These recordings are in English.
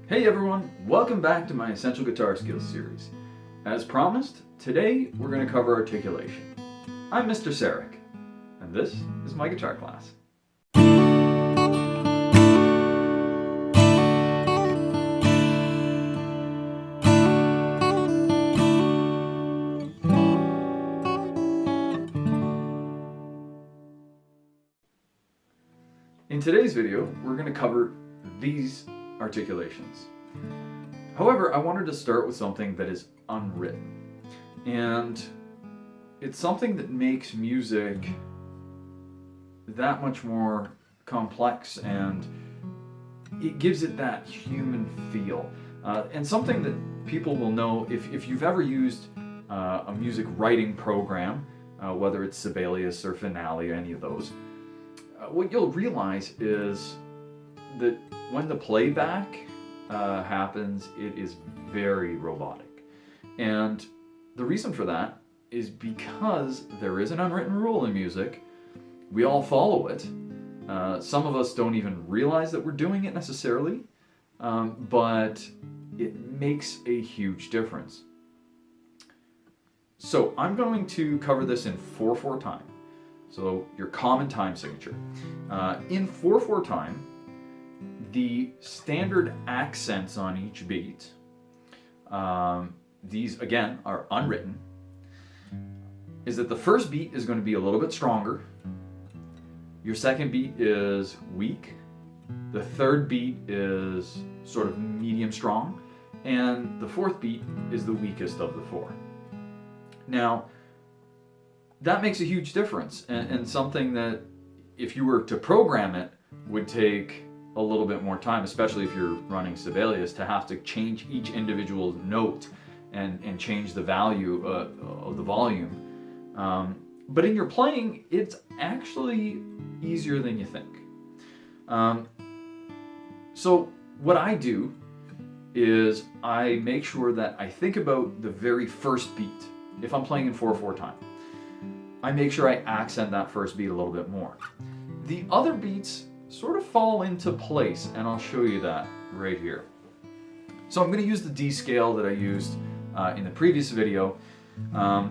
Hey everyone, welcome back to my Essential Guitar Skills series. As promised, today we're going to cover articulation. I'm Mr. Saric, and this is my guitar class. In today's video, we're going to cover these articulations. However, I wanted to start with something that is unwritten. And it's something that makes music that much more complex, and it gives it that human feel. And something that people will know if you've ever used a music writing program, whether it's Sibelius or Finale or any of those, what you'll realize is that when the playback happens, it is very robotic. And the reason for that is because there is an unwritten rule in music. We all follow it. Some of us don't even realize that we're doing it necessarily, but it makes a huge difference. So I'm going to cover this in 4/4 time. So your common time signature. In 4/4 time, the standard accents on each beat, these again are unwritten, is that the first beat is going to be a little bit stronger, your second beat is weak, the third beat is sort of medium strong, and the fourth beat is the weakest of the four. Now, that makes a huge difference, and something that if you were to program it would take a little bit more time, especially if you're running Sibelius, to have to change each individual note and change the value of the volume. But in your playing, it's actually easier than you think. So what I do is I make sure that I think about the very first beat. If I'm playing in 4/4 time, I make sure I accent that first beat a little bit more. The other beats sort of fall into place, and I'll show you that right here. So I'm going to use the D scale that I used in the previous video. But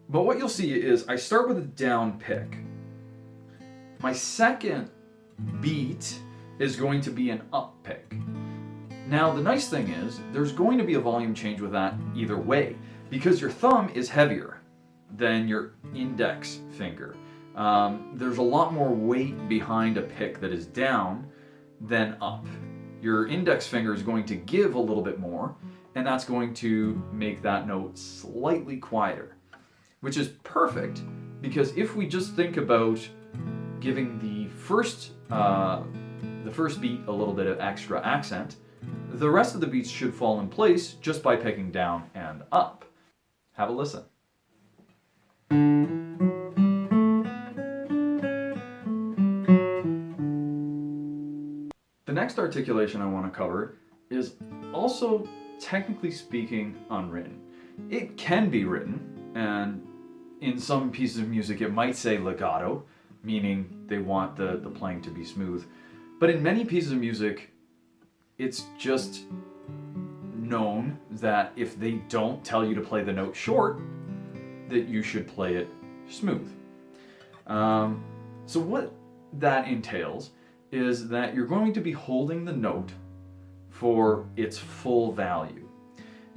what you'll see is I start with a down pick. My second beat is going to be an up pick. Now the nice thing is there's going to be a volume change with that either way, because your thumb is heavier than your index finger. There's a lot more weight behind a pick that is down than up. Your index finger is going to give a little bit more, and that's going to make that note slightly quieter, which is perfect, because if we just think about giving the first beat a little bit of extra accent, the rest of the beats should fall in place just by picking down and up. Have a listen. The next articulation I want to cover is also, technically speaking, unwritten. It can be written, and in some pieces of music it might say legato, meaning they want the playing to be smooth. But in many pieces of music, it's just known that if they don't tell you to play the note short, that you should play it smooth. So what that entails is that you're going to be holding the note for its full value.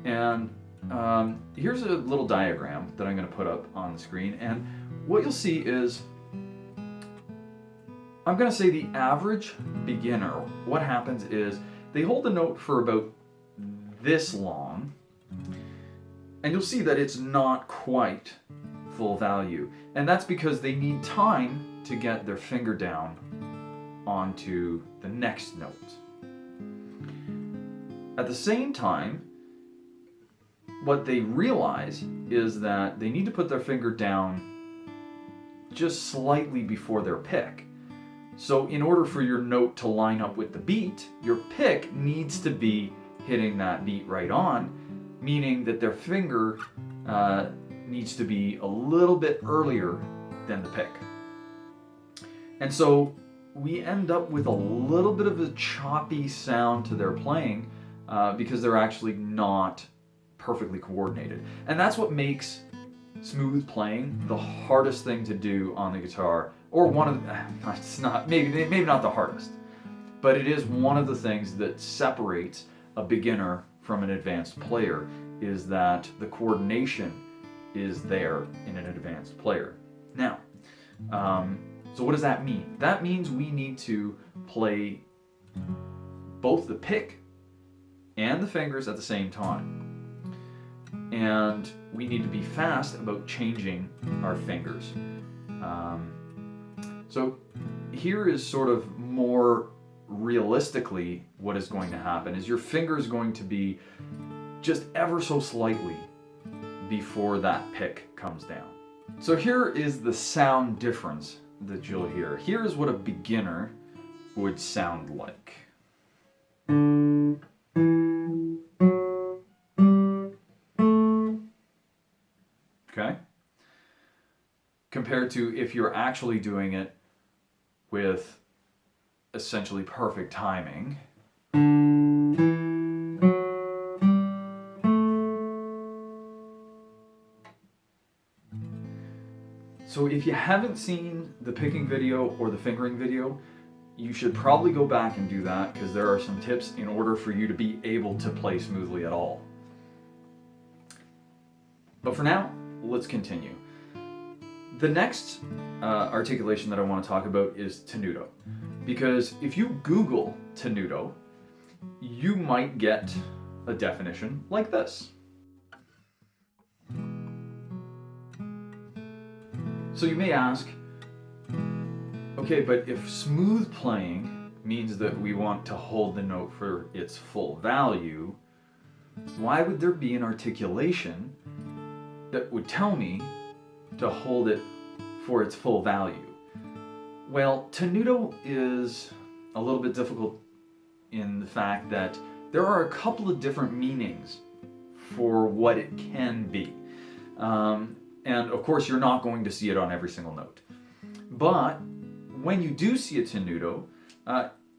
And here's a little diagram that I'm going to put up on the screen, and what you'll see is, I'm going to say the average beginner, what happens is they hold the note for about this long, and you'll see that it's not quite full value. And that's because they need time to get their finger down onto the next note. At the same time, what they realize is that they need to put their finger down just slightly before their pick. So in order for your note to line up with the beat, your pick needs to be hitting that beat right on, meaning that their finger needs to be a little bit earlier than the pick. And so we end up with a little bit of a choppy sound to their playing because they're actually not perfectly coordinated. And that's what makes smooth playing the hardest thing to do on the guitar, or one of the, it's not, maybe not the hardest, but it is one of the things that separates a beginner from an advanced player, is that the coordination is there in an advanced player. Now, so what does that mean? That means we need to play both the pick and the fingers at the same time. And we need to be fast about changing our fingers. So here is sort of more realistically what is going to happen is your finger is going to be just ever so slightly before that pick comes down. So here is the sound difference that you'll hear. Here's what a beginner would sound like. Okay? Compared to if you're actually doing it with essentially perfect timing. So if you haven't seen the picking video or the fingering video, you should probably go back and do that, because there are some tips in order for you to be able to play smoothly at all. But for now, let's continue. The next articulation that I want to talk about is tenuto. Because if you Google tenuto, you might get a definition like this. So you may ask, okay, but if smooth playing means that we want to hold the note for its full value, why would there be an articulation that would tell me to hold it for its full value? Well, tenuto is a little bit difficult in the fact that there are a couple of different meanings for what it can be. And of course, you're not going to see it on every single note. But when you do see a tenuto,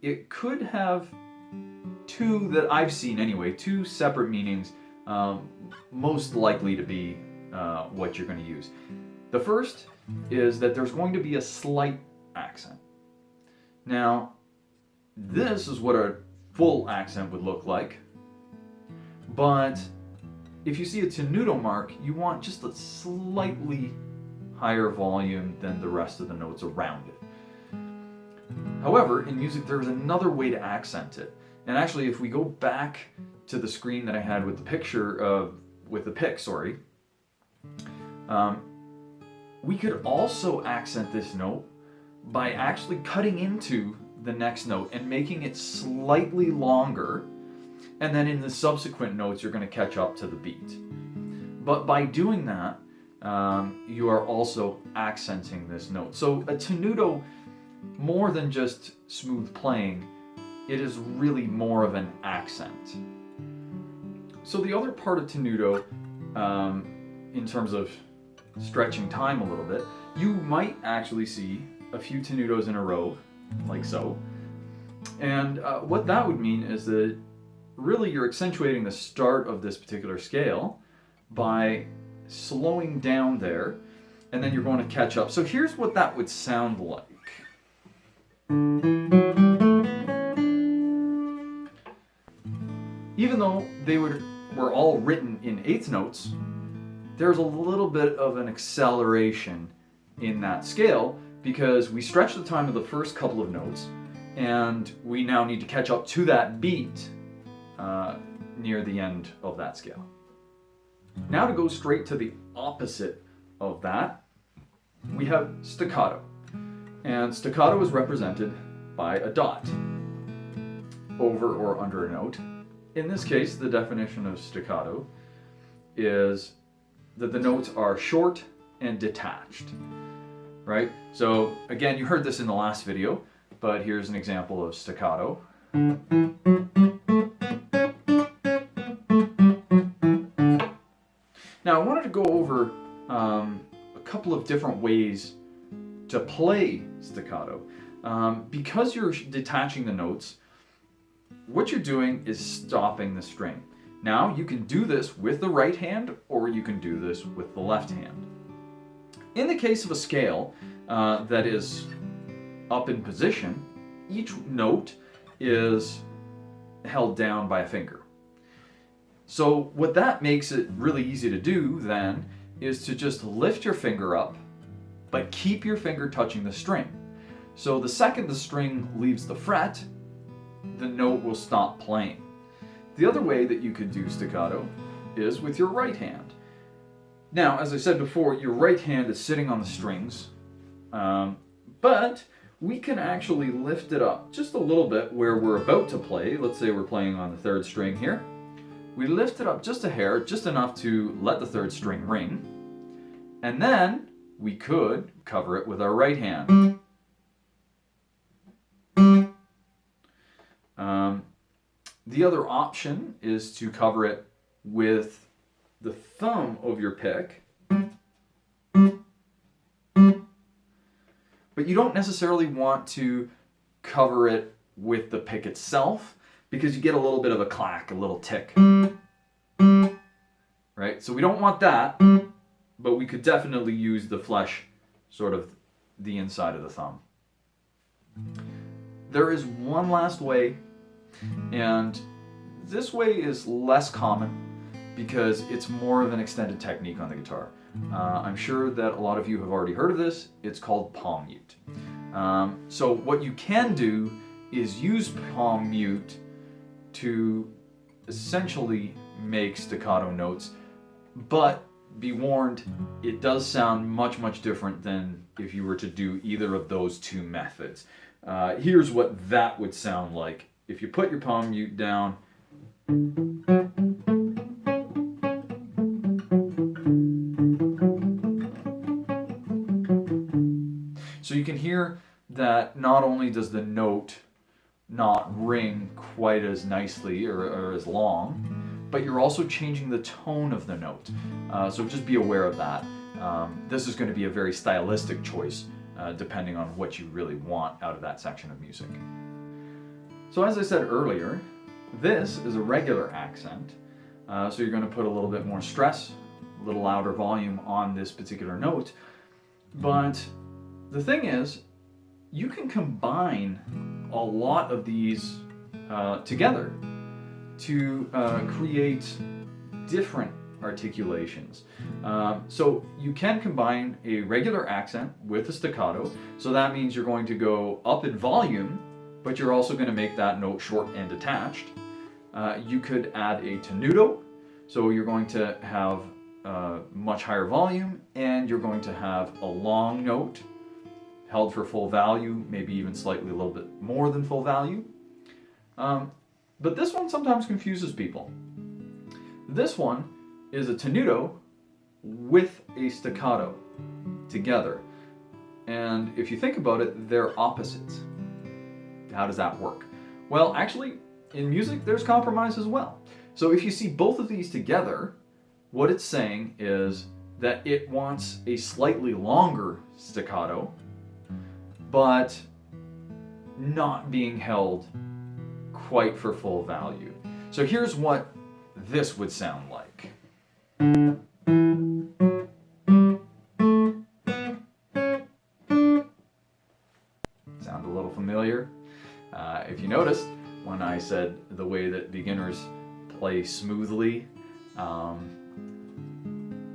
it could have two, that I've seen anyway, two separate meanings, most likely to be what you're going to use. The first is that there's going to be a slight accent. Now, this is what a full accent would look like, but if you see a tenuto mark, you want just a slightly higher volume than the rest of the notes around it. However, in music, there's another way to accent it. And actually, if we go back to the screen that I had with the picture with the pick, we could also accent this note by actually cutting into the next note and making it slightly longer, and then in the subsequent notes you're going to catch up to the beat. But by doing that, you are also accenting this note. So a tenuto, more than just smooth playing, it is really more of an accent. So the other part of tenuto, in terms of stretching time a little bit, you might actually see a few tenutos in a row, like so. And what that would mean is that really you're accentuating the start of this particular scale by slowing down there, and then you're going to catch up. So here's what that would sound like. Even though they were all written in eighth notes, there's a little bit of an acceleration in that scale because we stretch the time of the first couple of notes, and we now need to catch up to that beat near the end of that scale. Now to go straight to the opposite of that, we have staccato. And staccato is represented by a dot over or under a note. In this case, the definition of staccato is that the notes are short and detached, right? So again, you heard this in the last video, but here's an example of staccato. Now I wanted to go over a couple of different ways to play staccato. Because you're detaching the notes, what you're doing is stopping the string. Now you can do this with the right hand, or you can do this with the left hand. In the case of a scale that is up in position, each note is held down by a finger. So what that makes it really easy to do then is to just lift your finger up, but keep your finger touching the string. So the second the string leaves the fret, the note will stop playing. The other way that you could do staccato is with your right hand. Now, as I said before, your right hand is sitting on the strings, but we can actually lift it up just a little bit where we're about to play. Let's say we're playing on the third string here. We lift it up just a hair, just enough to let the third string ring, and then we could cover it with our right hand. The other option is to cover it with the thumb of your pick, but you don't necessarily want to cover it with the pick itself because you get a little bit of a clack, a little tick, right? So we don't want that, but we could definitely use the flesh, sort of the inside of the thumb. There is one last way, and this way is less common because it's more of an extended technique on the guitar. I'm sure that a lot of you have already heard of this. It's called palm mute. So what you can do is use palm mute to essentially make staccato notes, but be warned, it does sound much, much different than if you were to do either of those two methods. Here's what that would sound like. If you put your palm mute down, so you can hear that not only does the note not ring quite as nicely or as long, but you're also changing the tone of the note. So just be aware of that. This is going to be a very stylistic choice depending on what you really want out of that section of music. So as I said earlier, this is a regular accent. So you're going to put a little bit more stress, a little louder volume on this particular note. But the thing is, you can combine a lot of these together to create different articulations. So you can combine a regular accent with a staccato. So that means you're going to go up in volume, but you're also going to make that note short and detached. You could add a tenuto. So you're going to have much higher volume, and you're going to have a long note held for full value, maybe even slightly a little bit more than full value. But this one sometimes confuses people. This one is a tenuto with a staccato together. And if you think about it, they're opposites. How does that work? Well, actually, in music, there's compromise as well. So if you see both of these together, what it's saying is that it wants a slightly longer staccato, but not being held quite for full value. So here's what this would sound like. Sound a little familiar? If you noticed, when I said the way that beginners play smoothly,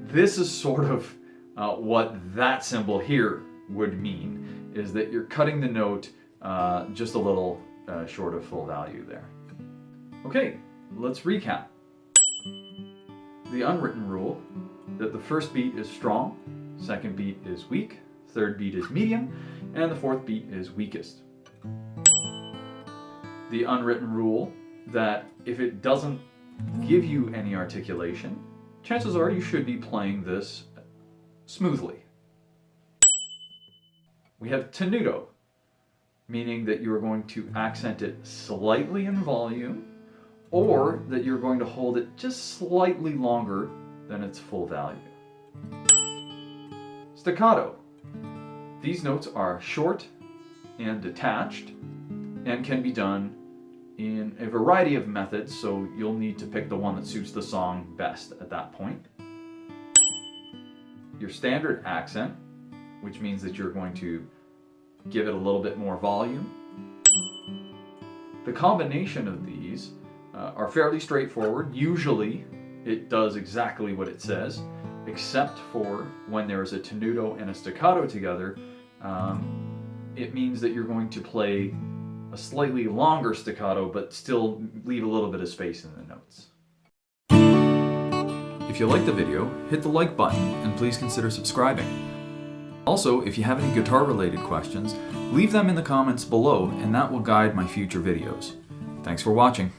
this is sort of what that symbol here would mean, is that you're cutting the note just a little short of full value there. Okay, let's recap. The unwritten rule that the first beat is strong, second beat is weak, third beat is medium, and the fourth beat is weakest. The unwritten rule that if it doesn't give you any articulation, chances are you should be playing this smoothly. We have tenuto, meaning that you're going to accent it slightly in volume, or that you're going to hold it just slightly longer than its full value. Staccato. These notes are short and detached, and can be done in a variety of methods, so you'll need to pick the one that suits the song best at that point. Your standard accent, which means that you're going to give it a little bit more volume. The combination of these are fairly straightforward. Usually it does exactly what it says, except for when there's a tenuto and a staccato together. It means that you're going to play a slightly longer staccato, but still leave a little bit of space in the notes. If you liked the video, hit the like button and please consider subscribing. Also, if you have any guitar-related questions, leave them in the comments below and that will guide my future videos. Thanks for watching.